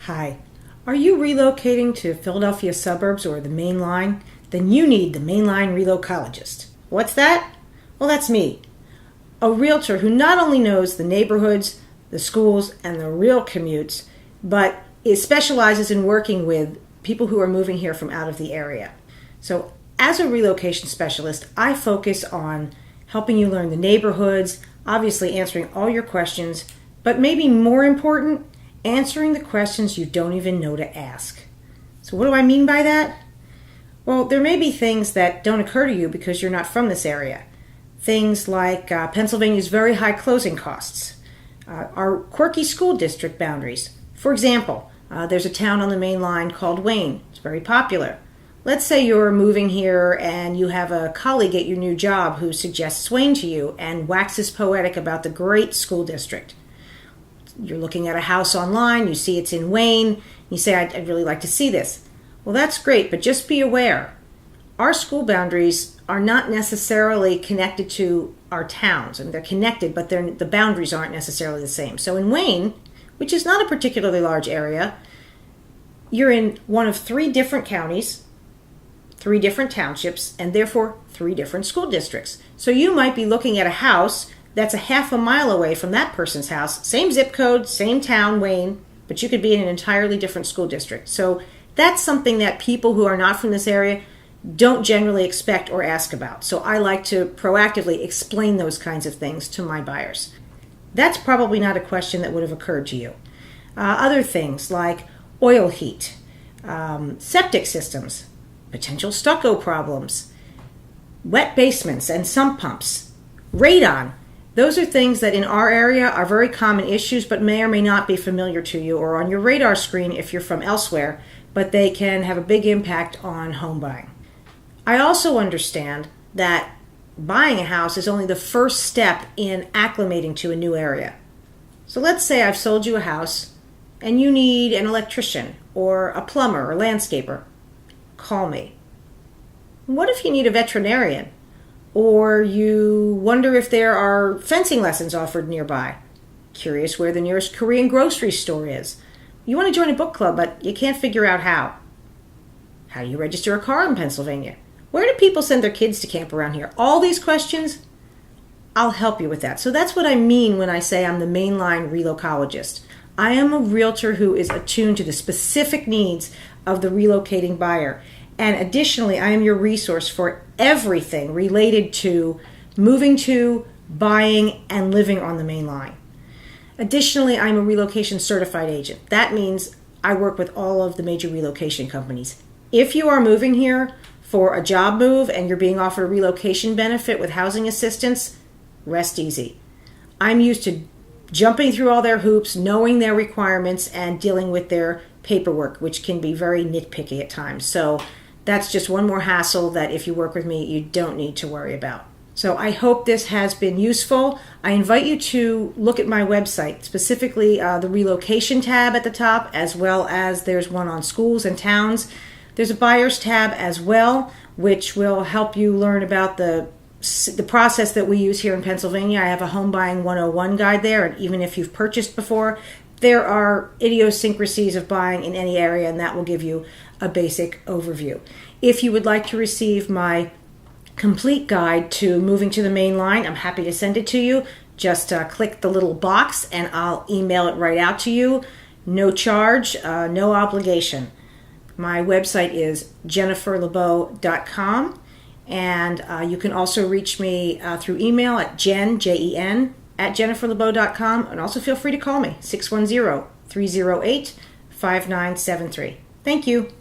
Hi. Are you relocating to Philadelphia suburbs or the main line? Then you need the mainline Relo-cologist. What's that? Well, that's me, a realtor who not only knows the neighborhoods, the schools, and the real commutes, but specializes in working with people who are moving here from out of the area. So as a relocation specialist, I focus on helping you learn the neighborhoods, obviously answering all your questions, but maybe more important, answering the questions you don't even know to ask. So what do I mean by that? Well, there may be things that don't occur to you because you're not from this area. Things like Pennsylvania's very high closing costs, our quirky school district boundaries. For example, there's a town on the main line called Wayne. It's very popular. Let's say you're moving here and you have a colleague at your new job who suggests Wayne to you and waxes poetic about the great school district. You're looking at a house online, you see it's in Wayne, you say, I'd really like to see this. Well, that's great, but just be aware. Our school boundaries are not necessarily connected to our towns. I mean, they're connected, but the boundaries aren't necessarily the same. So in Wayne, which is not a particularly large area, you're in one of 3 different counties, 3 different townships, and therefore 3 different school districts. So you might be looking at a house that's a half a mile away from that person's house, same zip code, same town, Wayne, but you could be in an entirely different school district. So that's something that people who are not from this area don't generally expect or ask about. So I like to proactively explain those kinds of things to my buyers. That's probably not a question that would have occurred to you. Other things like oil heat, septic systems, potential stucco problems, wet basements and sump pumps, radon. Those are things that in our area are very common issues, but may or may not be familiar to you or on your radar screen if you're from elsewhere, but they can have a big impact on home buying. I also understand that buying a house is only the first step in acclimating to a new area. So let's say I've sold you a house and you need an electrician or a plumber or landscaper. Call me. What if you need a veterinarian? Or you wonder if there are fencing lessons offered nearby. Curious where the nearest Korean grocery store is. You want to join a book club, but you can't figure out how. How do you register a car in Pennsylvania? Where do people send their kids to camp around here? All these questions, I'll help you with that. So that's what I mean when I say I'm the mainline Relo-cologist. I am a realtor who is attuned to the specific needs of the relocating buyer. And additionally, I am your resource for everything related to moving to, buying, and living on the main line. Additionally, I'm a relocation certified agent. That means I work with all of the major relocation companies. If you are moving here for a job move and you're being offered a relocation benefit with housing assistance, rest easy. I'm used to jumping through all their hoops, knowing their requirements, and dealing with their paperwork, which can be very nitpicky at times. So that's just one more hassle that if you work with me, you don't need to worry about. So I hope this has been useful. I invite you to look at my website, specifically the Relocation tab at the top, as well as there's one on schools and towns. There's a buyers tab as well, which will help you learn about the process that we use here in Pennsylvania. I have a home buying 101 guide there, and even if you've purchased before, there are idiosyncrasies of buying in any area, and that will give you a basic overview. If you would like to receive my complete guide to moving to the main line, I'm happy to send it to you. Just click the little box and I'll email it right out to you. No charge, no obligation. My website is jenniferlebow.com, and you can also reach me through email at jen, at jenniferlebow.com, and also feel free to call me, 610-308-5973. Thank you.